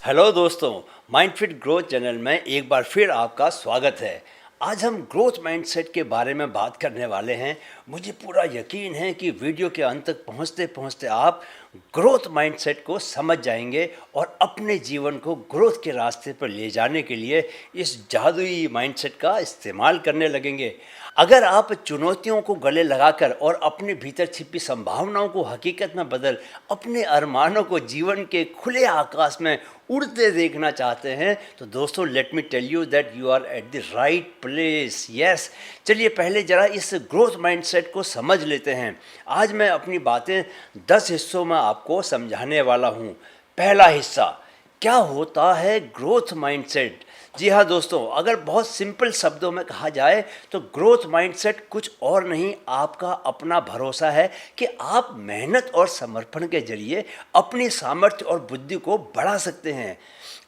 Hello दोस्तों, माइंडफिट growth channel में एक बार फिर आपका स्वागत है। आज हम ग्रोथ माइंडसेट के बारे में बात करने वाले हैं। मुझे पूरा यकीन है कि वीडियो के अंत तक पहुंचते पहुंचते आप ग्रोथ माइंडसेट को समझ जाएंगे और अपने जीवन को ग्रोथ के रास्ते पर ले जाने के लिए इस जादुई माइंडसेट का इस्तेमाल करने लगेंगे। अगर आप चुनौतियों को गले लगाकर और अपने भीतर छिपी संभावनाओं को हकीकत में बदल अपने अरमानों को जीवन के खुले आकाश में उड़ते देखना चाहते हैं तो दोस्तों let me tell you that you are at the right place. Yes, चलिए पहले ज़रा इस ग्रोथ माइंडसेट को समझ लेते हैं। आज मैं अपनी बातें 10 हिस्सों में आपको समझाने वाला हूँ। पहला हिस्सा, क्या होता है ग्रोथ माइंडसेट। जी हाँ दोस्तों, अगर बहुत सिंपल शब्दों में कहा जाए तो ग्रोथ माइंडसेट कुछ और नहीं, आपका अपना भरोसा है कि आप मेहनत और समर्पण के जरिए अपनी सामर्थ्य और बुद्धि को बढ़ा सकते हैं।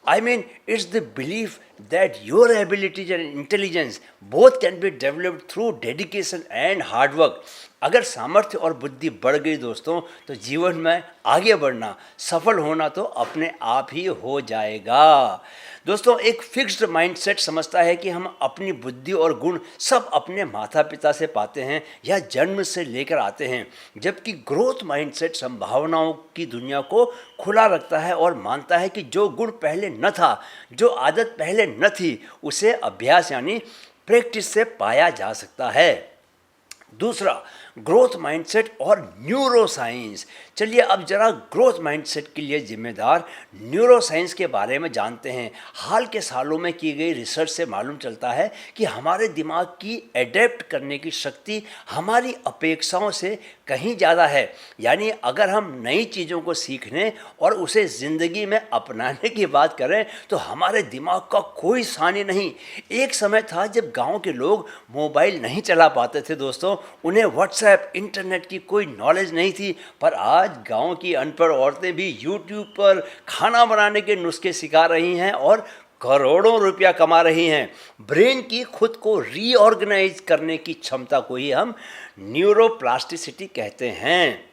I mean, it's the belief that your abilities and intelligence both can be developed through dedication and hard work. अगर सामर्थ्य और बुद्धि बढ़ गई दोस्तों तो जीवन में आगे बढ़ना, सफल होना तो अपने आप ही हो जाएगा। दोस्तों, एक फिक्स्ड माइंडसेट समझता है कि हम अपनी बुद्धि और गुण सब अपने माता पिता से पाते हैं या जन्म से लेकर आते हैं, जबकि ग्रोथ माइंडसेट संभावनाओं की दुनिया को खुला रखता है और मानता है कि जो गुण पहले न था, जो आदत पहले न थी, उसे अभ्यास यानी प्रैक्टिस से पाया जा सकता है। दूसरा, ग्रोथ माइंडसेट और न्यूरोसाइंस। चलिए अब जरा ग्रोथ माइंडसेट के लिए जिम्मेदार न्यूरोसाइंस के बारे में जानते हैं। हाल के सालों में की गई रिसर्च से मालूम चलता है कि हमारे दिमाग की एडेप्ट करने की शक्ति हमारी अपेक्षाओं से कहीं ज़्यादा है। यानी अगर हम नई चीज़ों को सीखने और उसे ज़िंदगी में अपनाने की बात करें तो हमारे दिमाग का कोई सानी नहीं। एक समय था जब गांव के लोग मोबाइल नहीं चला पाते थे दोस्तों, उन्हें व्हाट्सएप, इंटरनेट की कोई नॉलेज नहीं थी, पर आज गांव की अनपढ़ औरतें भी यूट्यूब पर खाना बनाने के नुस्खे सिखा रही हैं और करोड़ों रुपया कमा रही हैं। ब्रेन की खुद को रीऑर्गेनाइज करने की क्षमता को ही हम न्यूरोप्लास्टिसिटी कहते हैं।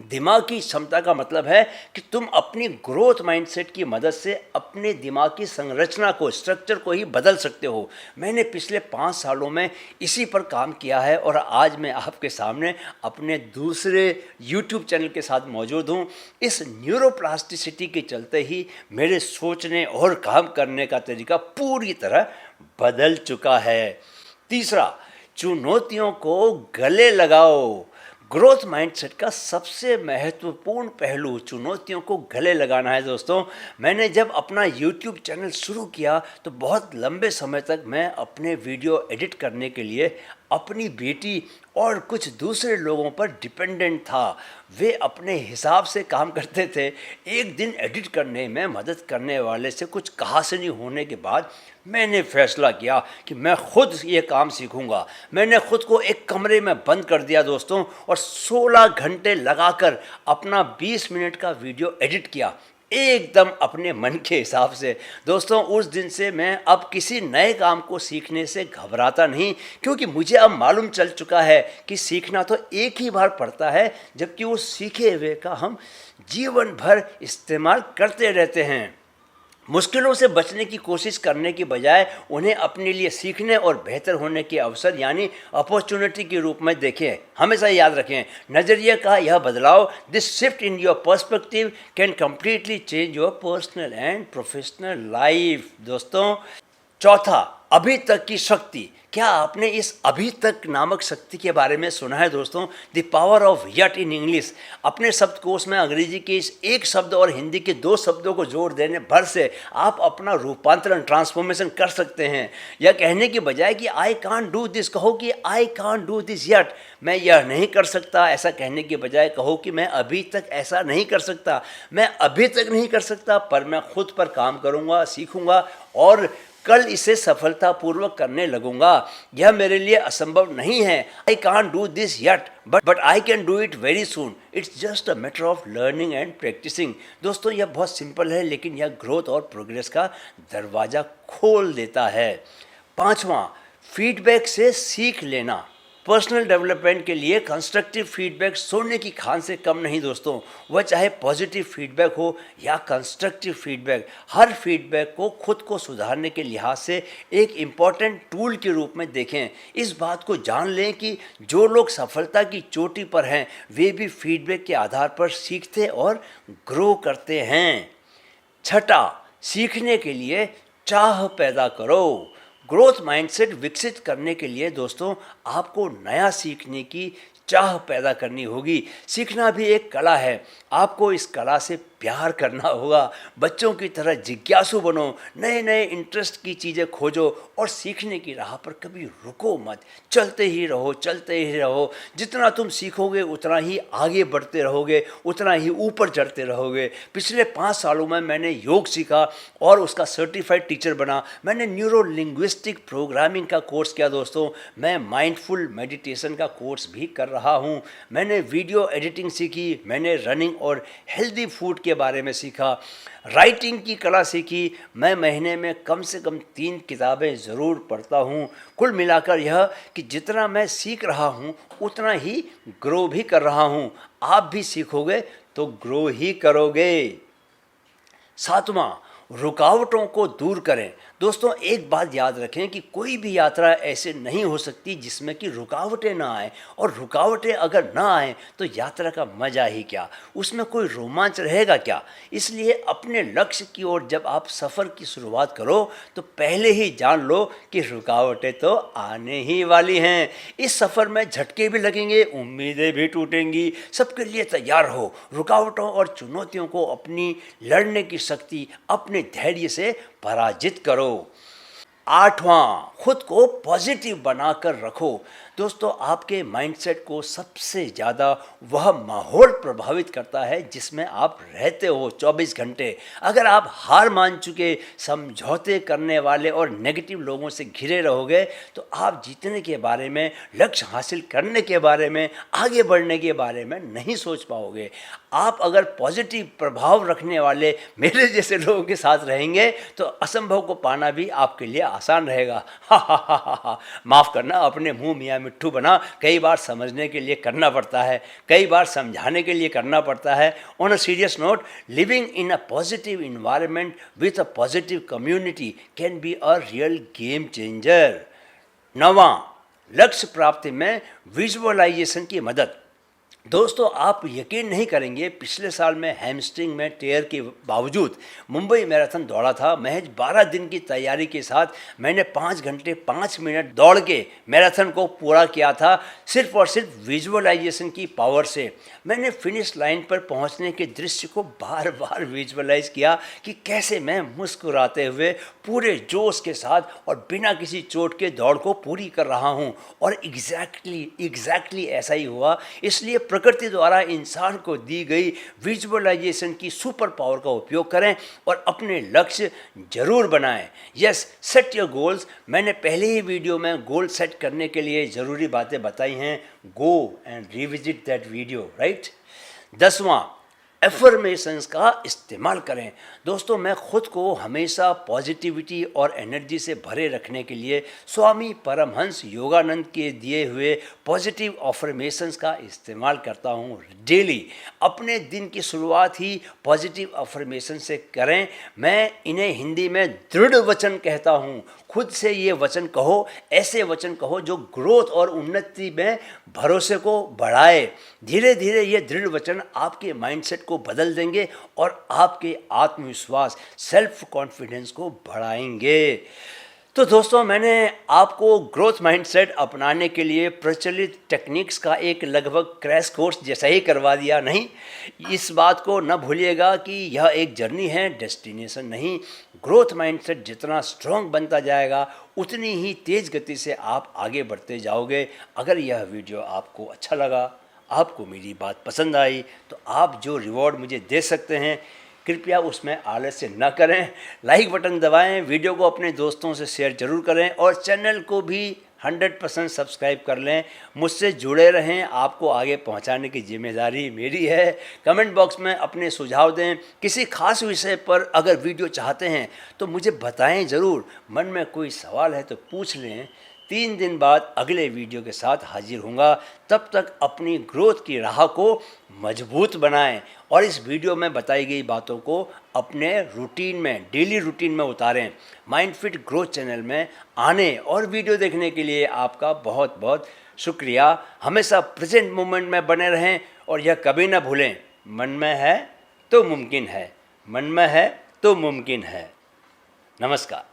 दिमाग की क्षमता का मतलब है कि तुम अपनी ग्रोथ माइंडसेट की मदद से अपने दिमाग की संरचना को, स्ट्रक्चर को ही बदल सकते हो। मैंने पिछले 5 सालों में इसी पर काम किया है और आज मैं आपके सामने अपने दूसरे YouTube चैनल के साथ मौजूद हूँ। इस न्यूरोप्लास्टिसिटी के चलते ही मेरे सोचने और काम करने का तरीका पूरी तरह बदल चुका है। तीसरा, चुनौतियों को गले लगाओ। ग्रोथ माइंडसेट का सबसे महत्वपूर्ण पहलू चुनौतियों को गले लगाना है दोस्तों। मैंने जब अपना YouTube चैनल शुरू किया तो बहुत लंबे समय तक मैं अपने वीडियो एडिट करने के लिए अपनी बेटी और कुछ दूसरे लोगों पर डिपेंडेंट था। वे अपने हिसाब से काम करते थे। एक दिन एडिट करने में मदद करने वाले से कुछ कहासुनी होने के बाद मैंने फैसला किया कि मैं खुद ये काम सीखूंगा। मैंने खुद को एक कमरे में बंद कर दिया दोस्तों और 16 घंटे लगाकर अपना 20 मिनट का वीडियो एडिट किया, एकदम अपने मन के हिसाब से। दोस्तों, उस दिन से मैं अब किसी नए काम को सीखने से घबराता नहीं, क्योंकि मुझे अब मालूम चल चुका है कि सीखना तो एक ही बार पड़ता है, जबकि वो सीखे हुए का हम जीवन भर इस्तेमाल करते रहते हैं। मुश्किलों से बचने की कोशिश करने की बजाय उन्हें अपने लिए सीखने और बेहतर होने के अवसर यानी अपॉर्चुनिटी के रूप में देखें। हमेशा याद रखें, नज़रिए का यह बदलाव, this shift in your perspective can completely change your personal and professional life. दोस्तों, चौथा, अभी तक की शक्ति। क्या आपने इस अभी तक नामक शक्ति के बारे में सुना है दोस्तों? The power of yet in English. अपने शब्दकोश में अंग्रेजी के इस एक शब्द और हिंदी के 2 शब्दों को जोड़ देने भर से आप अपना रूपांतरण, ट्रांसफॉर्मेशन कर सकते हैं। यह कहने की बजाय कि आई कांट डू दिस, कहो कि आई कांट डू दिस यट। मैं यह नहीं कर सकता, ऐसा कहने की बजाय कहो कि मैं अभी तक ऐसा नहीं कर सकता। मैं अभी तक नहीं कर सकता, पर मैं खुद पर काम करूँगा, सीखूँगा और कल इसे सफलतापूर्वक करने लगूंगा। यह मेरे लिए असंभव नहीं है। I can't do this yet but I can do it very soon. It's just a matter of learning and practising. दोस्तों, यह बहुत सिंपल है, लेकिन यह ग्रोथ और प्रोग्रेस का दरवाज़ा खोल देता है। 5वां, फीडबैक से सीख लेना। पर्सनल डेवलपमेंट के लिए कंस्ट्रक्टिव फीडबैक सोने की खान से कम नहीं दोस्तों। वह चाहे पॉजिटिव फीडबैक हो या कंस्ट्रक्टिव फीडबैक, हर फीडबैक को खुद को सुधारने के लिहाज से एक इम्पॉर्टेंट टूल के रूप में देखें। इस बात को जान लें कि जो लोग सफलता की चोटी पर हैं वे भी फीडबैक के आधार पर सीखते और ग्रो करते हैं। छठा, सीखने के लिए चाह पैदा करो। ग्रोथ माइंडसेट विकसित करने के लिए दोस्तों आपको नया सीखने की चाह पैदा करनी होगी। सीखना भी एक कला है, आपको इस कला से प्यार करना होगा। बच्चों की तरह जिज्ञासु बनो, नए नए इंटरेस्ट की चीज़ें खोजो और सीखने की राह पर कभी रुको मत, चलते ही रहो, चलते ही रहो। जितना तुम सीखोगे उतना ही आगे बढ़ते रहोगे, उतना ही ऊपर चढ़ते रहोगे। पिछले 5 सालों में मैंने योग सीखा और उसका सर्टिफाइड टीचर बना। मैंने न्यूरो लिंग्विस्टिक प्रोग्रामिंग का कोर्स किया दोस्तों। मैं माइंडफुल मेडिटेशन का कोर्स भी कर रहा हूँ। मैंने वीडियो एडिटिंग सीखी, मैंने रनिंग और हेल्दी फूड के बारे में सीखा, राइटिंग की कला सीखी। मैं महीने में कम से कम 3 किताबें ज़रूर पढ़ता हूँ। कुल मिलाकर यह कि जितना मैं सीख रहा हूँ उतना ही ग्रो भी कर रहा हूँ। आप भी सीखोगे तो ग्रो ही करोगे। सातवां, रुकावटों को दूर करें। दोस्तों एक बात याद रखें कि कोई भी यात्रा ऐसे नहीं हो सकती जिसमें कि रुकावटें ना आए, और रुकावटें अगर ना आए तो यात्रा का मजा ही क्या, उसमें कोई रोमांच रहेगा क्या। इसलिए अपने लक्ष्य की ओर जब आप सफ़र की शुरुआत करो तो पहले ही जान लो कि रुकावटें तो आने ही वाली हैं। इस सफ़र में झटके भी लगेंगे, उम्मीदें भी टूटेंगी। सबके लिए तैयार हो। रुकावटों और चुनौतियों को अपनी लड़ने की शक्ति, अपने धैर्य से पराजित करो। आठवां, खुद को पॉजिटिव बनाकर रखो। दोस्तों आपके माइंडसेट को सबसे ज़्यादा वह माहौल प्रभावित करता है जिसमें आप रहते हो 24 घंटे। अगर आप हार मान चुके, समझौते करने वाले और नेगेटिव लोगों से घिरे रहोगे तो आप जीतने के बारे में, लक्ष्य हासिल करने के बारे में, आगे बढ़ने के बारे में नहीं सोच पाओगे। आप अगर पॉजिटिव प्रभाव रखने वाले मेरे जैसे लोगों के साथ रहेंगे तो असंभव को पाना भी आपके लिए आसान रहेगा। हा। माफ़ करना, अपने मुंह मियाँ मिट्ठू बना कई बार समझने के लिए करना पड़ता है, कई बार समझाने के लिए करना पड़ता है। On a serious note, living in a positive environment with a positive community can be a real game changer. नौवां, लक्ष्य प्राप्ति में विजुअलाइजेशन की मदद। दोस्तों आप यकीन नहीं करेंगे, पिछले साल मैं हैमस्ट्रिंग में टेयर के बावजूद मुंबई मैराथन दौड़ा था। महज 12 दिन की तैयारी के साथ मैंने 5 घंटे 5 मिनट दौड़ के मैराथन को पूरा किया था, सिर्फ और सिर्फ विजुअलाइजेशन की पावर से। मैंने फिनिश लाइन पर पहुंचने के दृश्य को बार बार विजुअलाइज किया कि कैसे मैं मुस्कुराते हुए पूरे जोश के साथ और बिना किसी चोट के दौड़ को पूरी कर रहा हूं। और एग्जैक्टली ऐसा ही हुआ। इसलिए प्रकृति द्वारा इंसान को दी गई विजुअलाइजेशन की सुपर पावर का उपयोग करें और अपने लक्ष्य जरूर बनाएं। Yes, set your goals. मैंने पहले ही वीडियो में गोल सेट करने के लिए ज़रूरी बातें बताई हैं। Go and revisit that video, right. 10वां, एफर्मेशंस का इस्तेमाल करें। दोस्तों मैं खुद को हमेशा पॉजिटिविटी और एनर्जी से भरे रखने के लिए स्वामी परमहंस योगानंद के दिए हुए पॉजिटिव अफर्मेशंस का इस्तेमाल करता हूँ डेली। अपने दिन की शुरुआत ही पॉजिटिव अफर्मेशन से करें। मैं इन्हें हिंदी में दृढ़ वचन कहता हूँ। खुद से ये वचन कहो, ऐसे वचन कहो जो ग्रोथ और उन्नति में भरोसे को बढ़ाए। धीरे धीरे ये दृढ़ वचन आपके माइंडसेट को बदल देंगे और आपके आत्मविश्वास, सेल्फ कॉन्फिडेंस को बढ़ाएंगे। तो दोस्तों मैंने आपको ग्रोथ माइंडसेट अपनाने के लिए प्रचलित टेक्निक्स का एक लगभग क्रैश कोर्स जैसा ही करवा दिया। नहीं, इस बात को न भूलिएगा कि यह एक जर्नी है, डेस्टिनेशन नहीं। ग्रोथ माइंडसेट जितना स्ट्रॉन्ग बनता जाएगा उतनी ही तेज़ गति से आप आगे बढ़ते जाओगे। अगर यह वीडियो आपको अच्छा लगा, आपको मेरी बात पसंद आई, तो आप जो रिवॉर्ड मुझे दे सकते हैं कृपया उसमें आलस्य न करें। लाइक बटन दबाएं, वीडियो को अपने दोस्तों से शेयर जरूर करें और चैनल को भी 100% सब्सक्राइब कर लें। मुझसे जुड़े रहें, आपको आगे पहुंचाने की जिम्मेदारी मेरी है। कमेंट बॉक्स में अपने सुझाव दें। किसी खास विषय पर अगर वीडियो चाहते हैं तो मुझे बताएं ज़रूर। मन में कोई सवाल है तो पूछ लें। 3 दिन बाद अगले वीडियो के साथ हाजिर होऊंगा। तब तक अपनी ग्रोथ की राह को मजबूत बनाएं और इस वीडियो में बताई गई बातों को अपने रूटीन में, डेली रूटीन में उतारें। माइंडफिट ग्रोथ चैनल में आने और वीडियो देखने के लिए आपका बहुत बहुत शुक्रिया। हमेशा प्रेजेंट मोमेंट में बने रहें और यह कभी ना भूलें, मन में है तो मुमकिन है, मन में है तो मुमकिन है। नमस्कार।